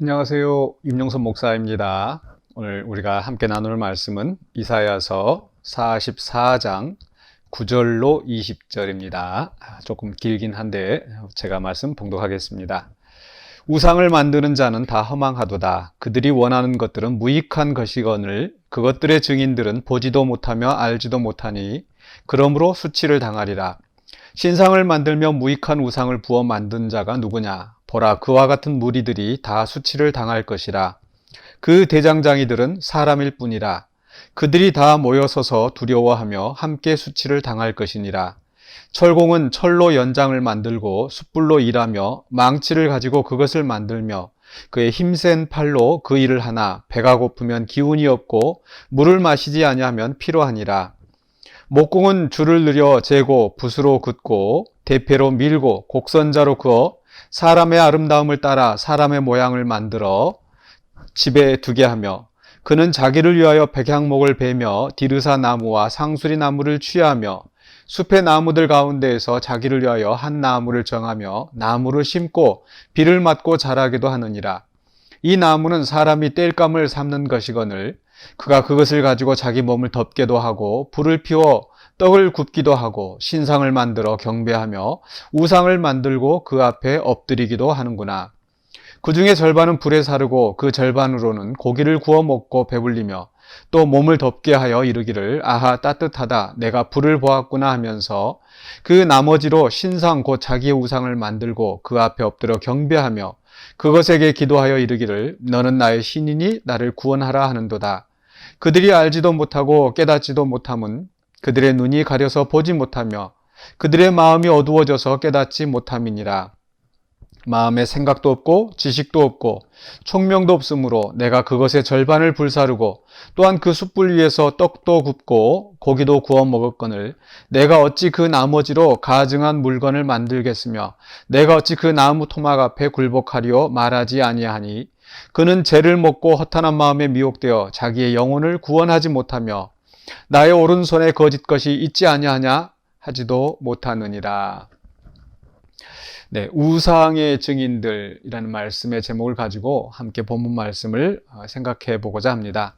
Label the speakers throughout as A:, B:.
A: 안녕하세요. 임용선 목사입니다. 오늘 우리가 함께 나눌 말씀은 이사야서 44장 9절로 20절입니다. 조금 길긴 한데 제가 말씀 봉독하겠습니다. 우상을 만드는 자는 다 허망하도다. 그들이 원하는 것들은 무익한 것이거늘 그것들의 증인들은 보지도 못하며 알지도 못하니 그러므로 수치를 당하리라. 신상을 만들며 무익한 우상을 부어 만든 자가 누구냐? 보라, 그와 같은 무리들이 다 수치를 당할 것이라. 그 대장장이들은 사람일 뿐이라. 그들이 다 모여서서 두려워하며 함께 수치를 당할 것이니라. 철공은 철로 연장을 만들고 숯불로 일하며 망치를 가지고 그것을 만들며 그의 힘센 팔로 그 일을 하나 배가 고프면 기운이 없고 물을 마시지 아니하면 피로하니라. 목공은 줄을 늘여 재고 붓으로 긋고 대패로 밀고 곡선자로 그어 사람의 아름다움을 따라 사람의 모양을 만들어 집에 두게 하며 그는 자기를 위하여 백향목을 베며 디르사 나무와 상수리 나무를 취하며 숲의 나무들 가운데에서 자기를 위하여 한 나무를 정하며 나무를 심고 비를 맞고 자라기도 하느니라. 이 나무는 사람이 땔감을 삼는 것이거늘 그가 그것을 가지고 자기 몸을 덮게도 하고 불을 피워 떡을 굽기도 하고 신상을 만들어 경배하며 우상을 만들고 그 앞에 엎드리기도 하는구나. 그 중에 절반은 불에 사르고 그 절반으로는 고기를 구워 먹고 배불리며 또 몸을 덮게 하여 이르기를 아하 따뜻하다 내가 불을 보았구나 하면서 그 나머지로 신상 곧 자기의 우상을 만들고 그 앞에 엎드려 경배하며 그것에게 기도하여 이르기를 너는 나의 신이니 나를 구원하라 하는도다. 그들이 알지도 못하고 깨닫지도 못함은 그들의 눈이 가려서 보지 못하며 그들의 마음이 어두워져서 깨닫지 못함이니라. 마음에 생각도 없고 지식도 없고 총명도 없으므로 내가 그것의 절반을 불사르고 또한 그 숯불 위에서 떡도 굽고 고기도 구워 먹었거늘 내가 어찌 그 나머지로 가증한 물건을 만들겠으며 내가 어찌 그 나무 토막 앞에 굴복하리오 말하지 아니하니 그는 죄를 먹고 허탄한 마음에 미혹되어 자기의 영혼을 구원하지 못하며 나의 오른손에 거짓것이 있지 아니하냐 하지도 못하느니라. 네, 우상의 증인들이라는 말씀의 제목을 가지고 함께 본문 말씀을 생각해 보고자 합니다.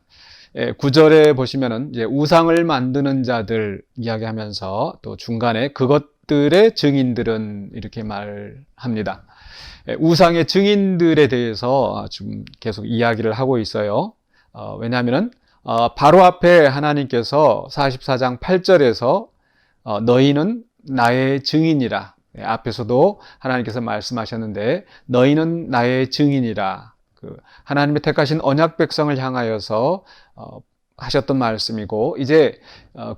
A: 9절에 보시면은 이제 우상을 만드는 자들 이야기하면서 또 중간에 그것들의 증인들은 이렇게 말합니다. 우상의 증인들에 대해서 지금 계속 이야기를 하고 있어요. 왜냐하면은 바로 앞에 하나님께서 44장 8절에서 너희는 나의 증인이라. 앞에서도 하나님께서 말씀하셨는데 너희는 나의 증인이라. 하나님의 택하신 언약 백성을 향하여서 하셨던 말씀이고 이제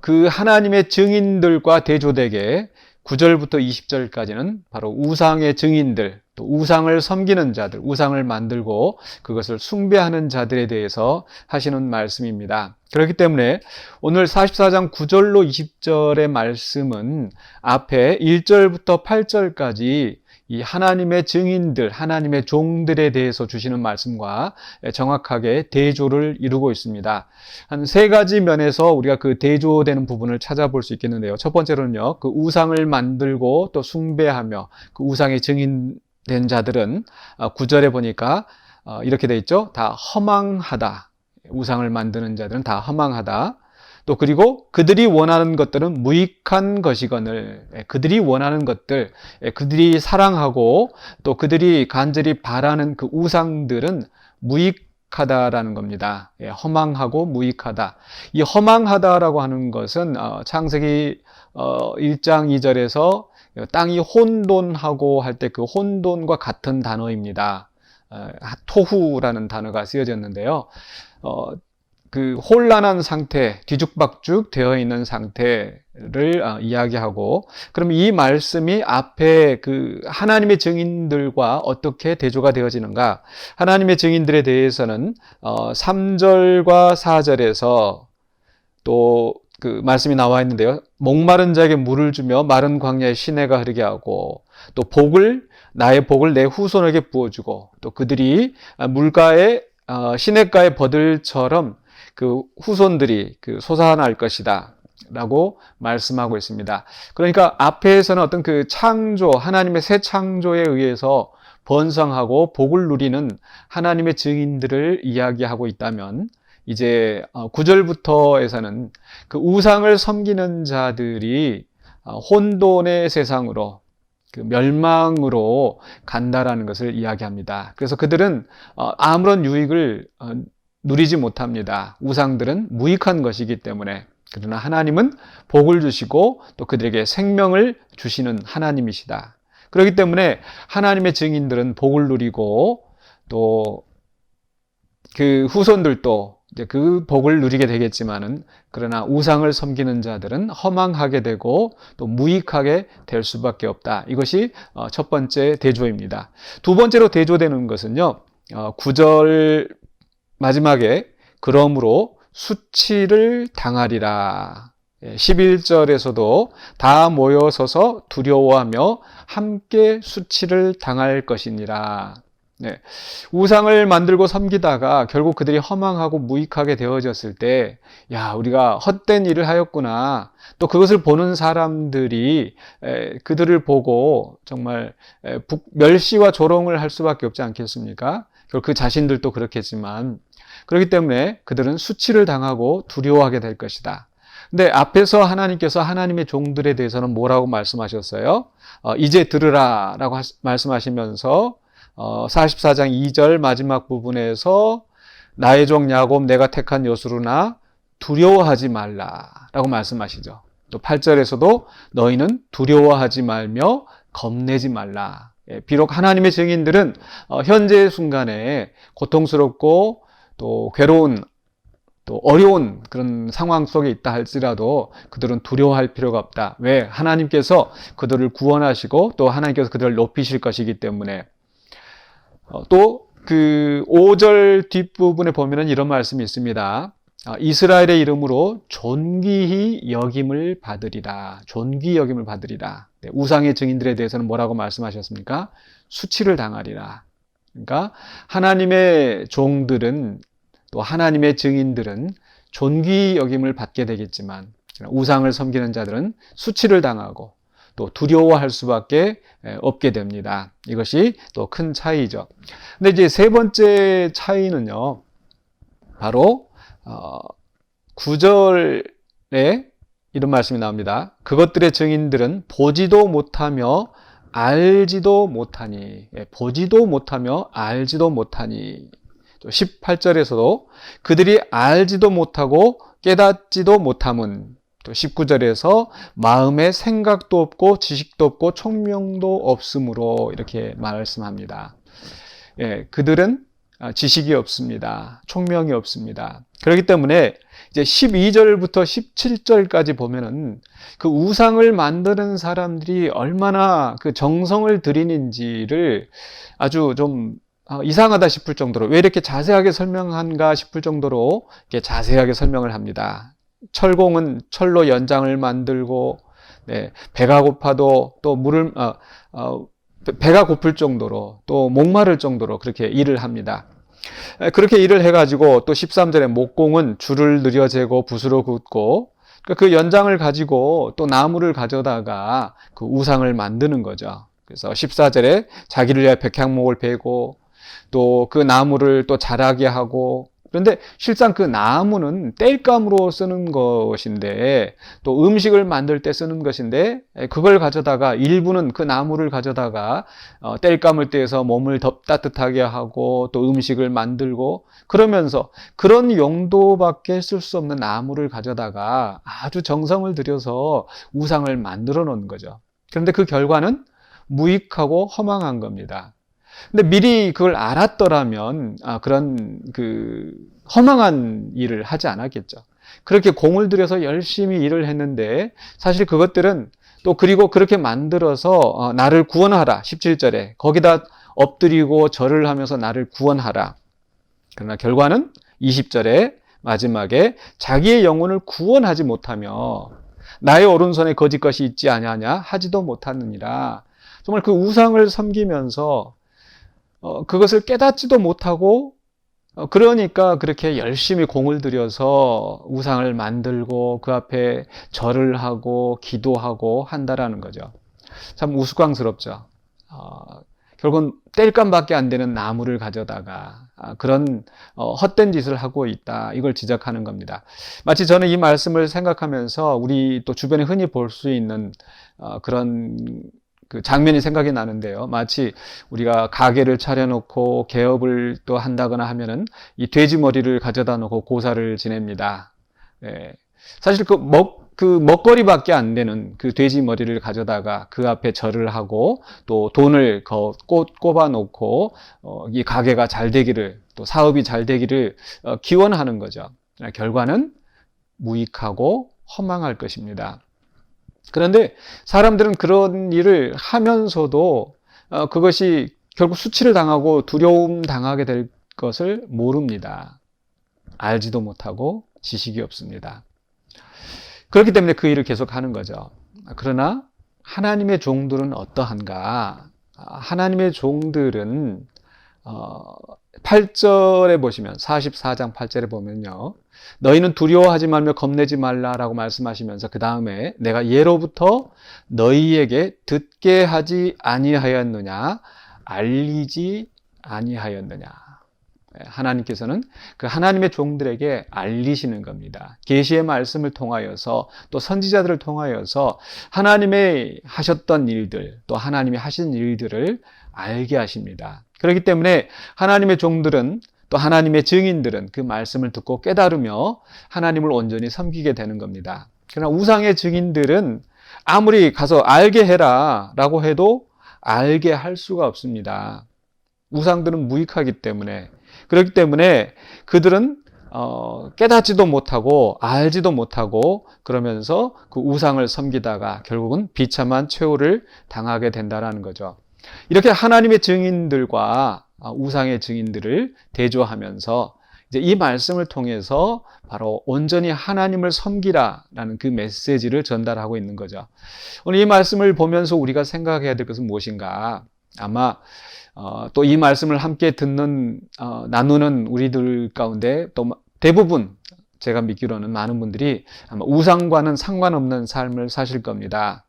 A: 그 하나님의 증인들과 대조되게 9절부터 20절까지는 바로 우상의 증인들, 또 우상을 섬기는 자들, 우상을 만들고 그것을 숭배하는 자들에 대해서 하시는 말씀입니다. 그렇기 때문에 오늘 44장 9절로 20절의 말씀은 앞에 1절부터 8절까지 이 하나님의 증인들, 하나님의 종들에 대해서 주시는 말씀과 정확하게 대조를 이루고 있습니다. 한 세 가지 면에서 우리가 그 대조되는 부분을 찾아볼 수 있겠는데요. 첫 번째로는요, 그 우상을 만들고 또 숭배하며 그 우상의 증인된 자들은 9절에 보니까 이렇게 돼 있죠. 다 허망하다. 우상을 만드는 자들은 다 허망하다. 또 그리고 그들이 원하는 것들은 무익한 것이거늘 그들이 원하는 것들, 그들이 사랑하고 또 그들이 간절히 바라는 그 우상들은 무익하다라는 겁니다. 허망하고 무익하다. 이 허망하다라고 하는 것은 창세기 1장 2절에서 땅이 혼돈하고 할 때 그 혼돈과 같은 단어입니다. 토후라는 단어가 쓰여졌는데요. 그 혼란한 상태, 뒤죽박죽 되어 있는 상태를 이야기하고, 그럼 이 말씀이 앞에 그 하나님의 증인들과 어떻게 대조가 되어지는가? 하나님의 증인들에 대해서는 3절과 4절에서 또 그 말씀이 나와 있는데요. 목마른 자에게 물을 주며 마른 광야에 시내가 흐르게 하고, 또 나의 복을 내 후손에게 부어주고, 또 그들이 물가에 시냇가의 버들처럼 그 후손들이 그 솟아날 것이다 라고 말씀하고 있습니다. 그러니까 앞에서는 어떤 그 창조, 하나님의 새 창조에 의해서 번성하고 복을 누리는 하나님의 증인들을 이야기하고 있다면, 이제 9절부터에서는 그 우상을 섬기는 자들이 혼돈의 세상으로, 그 멸망으로 간다라는 것을 이야기합니다. 그래서 그들은 아무런 유익을 누리지 못합니다. 우상들은 무익한 것이기 때문에. 그러나 하나님은 복을 주시고 또 그들에게 생명을 주시는 하나님이시다. 그렇기 때문에 하나님의 증인들은 복을 누리고 또 그 후손들도 이제 그 복을 누리게 되겠지만은, 그러나 우상을 섬기는 자들은 허망하게 되고 또 무익하게 될 수밖에 없다. 이것이 첫 번째 대조입니다. 두 번째로 대조되는 것은요, 9절 마지막에 그러므로 수치를 당하리라. 11절에서도 다 모여서서 두려워하며 함께 수치를 당할 것이니라. 네. 우상을 만들고 섬기다가 결국 그들이 허망하고 무익하게 되어졌을 때, 야, 우리가 헛된 일을 하였구나. 또 그것을 보는 사람들이 그들을 보고 정말 멸시와 조롱을 할 수밖에 없지 않겠습니까? 결국 그 자신들도 그렇겠지만, 그렇기 때문에 그들은 수치를 당하고 두려워하게 될 것이다. 근데 앞에서 하나님께서 하나님의 종들에 대해서는 뭐라고 말씀하셨어요? 이제 들으라 라고 말씀하시면서 44장 2절 마지막 부분에서 나의 종 야곱 내가 택한 요수루나 두려워하지 말라라고 말씀하시죠. 또 8절에서도 너희는 두려워하지 말며 겁내지 말라. 비록 하나님의 증인들은 현재 순간에 고통스럽고 또 괴로운 또 어려운 그런 상황 속에 있다 할지라도 그들은 두려워할 필요가 없다. 왜? 하나님께서 그들을 구원하시고 또 하나님께서 그들을 높이실 것이기 때문에. 또 그 5절 뒷부분에 보면은 이런 말씀이 있습니다. 이스라엘의 이름으로 존귀히 여김을 받으리라. 존귀히 여김을 받으리라. 우상의 증인들에 대해서는 뭐라고 말씀하셨습니까? 수치를 당하리라. 그러니까 하나님의 종들은 또 하나님의 증인들은 존귀히 여김을 받게 되겠지만 우상을 섬기는 자들은 수치를 당하고 또 두려워할 수밖에 없게 됩니다. 이것이 또 큰 차이죠. 근데 이제 세 번째 차이는요, 바로 9절에 이런 말씀이 나옵니다. 그것들의 증인들은 보지도 못하며 알지도 못하니, 보지도 못하며 알지도 못하니. 18절에서도 그들이 알지도 못하고 깨닫지도 못함은, 또 19절에서 마음에 생각도 없고 지식도 없고 총명도 없으므로 이렇게 말씀합니다. 그들은 지식이 없습니다. 총명이 없습니다. 그렇기 때문에 이제 12절부터 17절까지 보면은 그 우상을 만드는 사람들이 얼마나 그 정성을 들이는지를 아주 좀 이상하다 싶을 정도로, 왜 이렇게 자세하게 설명한가 싶을 정도로 이렇게 자세하게 설명을 합니다. 철공은 철로 연장을 만들고, 배가 고파도 또 배가 고플 정도로 또 목마를 정도로 그렇게 일을 합니다. 그렇게 일을 해가지고 또 13절에 목공은 줄을 느려재고 붓으로 긋고, 그 연장을 가지고 또 나무를 가져다가 그 우상을 만드는 거죠. 그래서 14절에 자기를 위해 백향목을 베고 또 그 나무를 또 자라게 하고, 그런데 실상 그 나무는 땔감으로 쓰는 것인데 또 음식을 만들 때 쓰는 것인데, 그걸 가져다가 일부는 그 나무를 가져다가 땔감을 떼서 몸을 더 따뜻하게 하고 또 음식을 만들고, 그러면서 그런 용도밖에 쓸 수 없는 나무를 가져다가 아주 정성을 들여서 우상을 만들어 놓은 거죠. 그런데 그 결과는 무익하고 허망한 겁니다. 근데 미리 그걸 알았더라면 그런 그 허망한 일을 하지 않았겠죠. 그렇게 공을 들여서 열심히 일을 했는데 사실 그것들은 또 그리고 그렇게 만들어서 나를 구원하라. 17절에 거기다 엎드리고 절을 하면서 나를 구원하라. 그러나 결과는 20절에 마지막에 자기의 영혼을 구원하지 못하며 나의 오른손에 거짓것이 있지 아니하냐 하지도 못하느니라. 정말 그 우상을 섬기면서 그것을 깨닫지도 못하고, 그러니까 그렇게 열심히 공을 들여서 우상을 만들고 그 앞에 절을 하고 기도하고 한다라는 거죠. 참 우스꽝스럽죠. 결국은 땔감밖에 안 되는 나무를 가져다가 그런 헛된 짓을 하고 있다. 이걸 지적하는 겁니다. 마치 저는 이 말씀을 생각하면서 우리 또 주변에 흔히 볼 수 있는 그런 그 장면이 생각이 나는데요. 마치 우리가 가게를 차려놓고 개업을 또 한다거나 하면은 이 돼지 머리를 가져다 놓고 고사를 지냅니다. 예. 사실 그 먹거리밖에 안 되는 그 돼지 머리를 가져다가 그 앞에 절을 하고 또 돈을 꼽아 놓고 이 가게가 잘 되기를 또 사업이 잘 되기를 기원하는 거죠. 결과는 무익하고 허망할 것입니다. 그런데 사람들은 그런 일을 하면서도 그것이 결국 수치를 당하고 두려움 당하게 될 것을 모릅니다. 알지도 못하고 지식이 없습니다. 그렇기 때문에 그 일을 계속하는 거죠. 그러나 하나님의 종들은 어떠한가? 하나님의 종들은 8절에 보시면 44장 8절에 보면요. 너희는 두려워하지 말며 겁내지 말라라고 말씀하시면서 그 다음에 내가 예로부터 너희에게 듣게 하지 아니하였느냐 알리지 아니하였느냐. 하나님께서는 그 하나님의 종들에게 알리시는 겁니다. 계시의 말씀을 통하여서 또 선지자들을 통하여서 하나님의 하셨던 일들 또 하나님이 하신 일들을 알게 하십니다. 그렇기 때문에 하나님의 종들은 또 하나님의 증인들은 그 말씀을 듣고 깨달으며 하나님을 온전히 섬기게 되는 겁니다. 그러나 우상의 증인들은 아무리 가서 알게 해라 라고 해도 알게 할 수가 없습니다. 우상들은 무익하기 때문에 그렇기 때문에 그들은 깨닫지도 못하고 알지도 못하고 그러면서 그 우상을 섬기다가 결국은 비참한 최후를 당하게 된다는 거죠. 이렇게 하나님의 증인들과 우상의 증인들을 대조하면서 이제 이 말씀을 통해서 바로 온전히 하나님을 섬기라라는 그 메시지를 전달하고 있는 거죠. 오늘 이 말씀을 보면서 우리가 생각해야 될 것은 무엇인가? 아마 또 이 말씀을 함께 듣는 나누는 우리들 가운데 또 대부분 제가 믿기로는 많은 분들이 아마 우상과는 상관없는 삶을 사실 겁니다.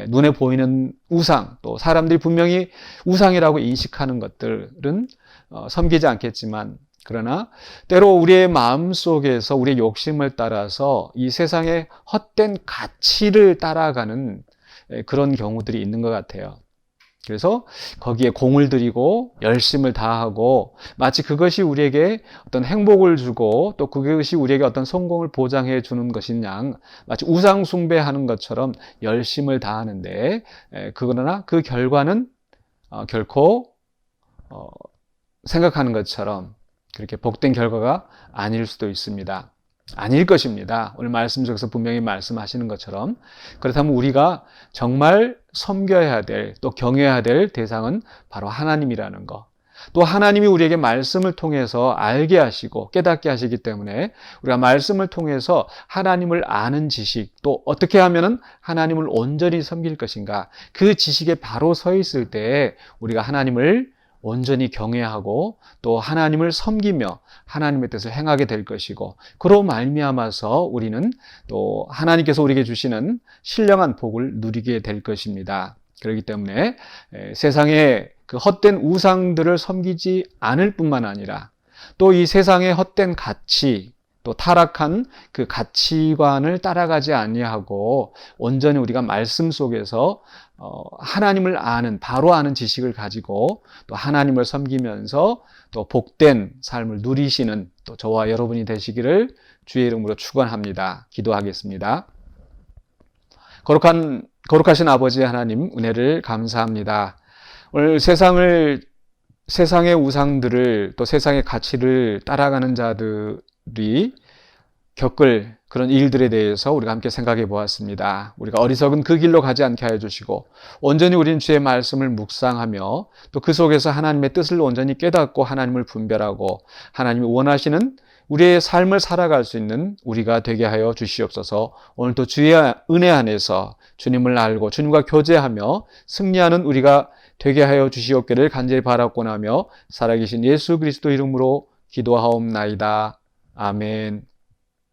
A: 눈에 보이는 우상, 또 사람들이 분명히 우상이라고 인식하는 것들은 섬기지 않겠지만 그러나 때로 우리의 마음 속에서 우리의 욕심을 따라서 이 세상의 헛된 가치를 따라가는 그런 경우들이 있는 것 같아요. 그래서 거기에 공을 들이고 열심을 다하고 마치 그것이 우리에게 어떤 행복을 주고 또 그것이 우리에게 어떤 성공을 보장해 주는 것인 양 마치 우상 숭배하는 것처럼 열심을 다하는데 그러나 그 결과는 결코 생각하는 것처럼 그렇게 복된 결과가 아닐 수도 있습니다. 아닐 것입니다. 오늘 말씀 속에서 분명히 말씀하시는 것처럼 그렇다면 우리가 정말 섬겨야 될 또 경외해야 될 대상은 바로 하나님이라는 것. 또 하나님이 우리에게 말씀을 통해서 알게 하시고 깨닫게 하시기 때문에 우리가 말씀을 통해서 하나님을 아는 지식 또 어떻게 하면 하나님을 온전히 섬길 것인가 그 지식에 바로 서 있을 때 우리가 하나님을 온전히 경외하고 또 하나님을 섬기며 하나님의 뜻을 행하게 될 것이고 그로 말미암아서 우리는 또 하나님께서 우리에게 주시는 신령한 복을 누리게 될 것입니다. 그렇기 때문에 세상의 그 헛된 우상들을 섬기지 않을 뿐만 아니라 또 이 세상의 헛된 가치 또 타락한 그 가치관을 따라가지 아니하고 온전히 우리가 말씀 속에서 하나님을 아는 바로 아는 지식을 가지고 또 하나님을 섬기면서 또 복된 삶을 누리시는 또 저와 여러분이 되시기를 주의 이름으로 축원합니다. 기도하겠습니다. 거룩하신 아버지 하나님 은혜를 감사합니다. 오늘 세상의 우상들을 또 세상의 가치를 따라가는 자들이 겪을 그런 일들에 대해서 우리가 함께 생각해 보았습니다. 우리가 어리석은 그 길로 가지 않게 하여 주시고 온전히 우리는 주의 말씀을 묵상하며 또 그 속에서 하나님의 뜻을 온전히 깨닫고 하나님을 분별하고 하나님이 원하시는 우리의 삶을 살아갈 수 있는 우리가 되게 하여 주시옵소서. 오늘도 주의 은혜 안에서 주님을 알고 주님과 교제하며 승리하는 우리가 되게 하여 주시옵기를 간절히 바라고나며 살아계신 예수 그리스도 이름으로 기도하옵나이다. 아멘.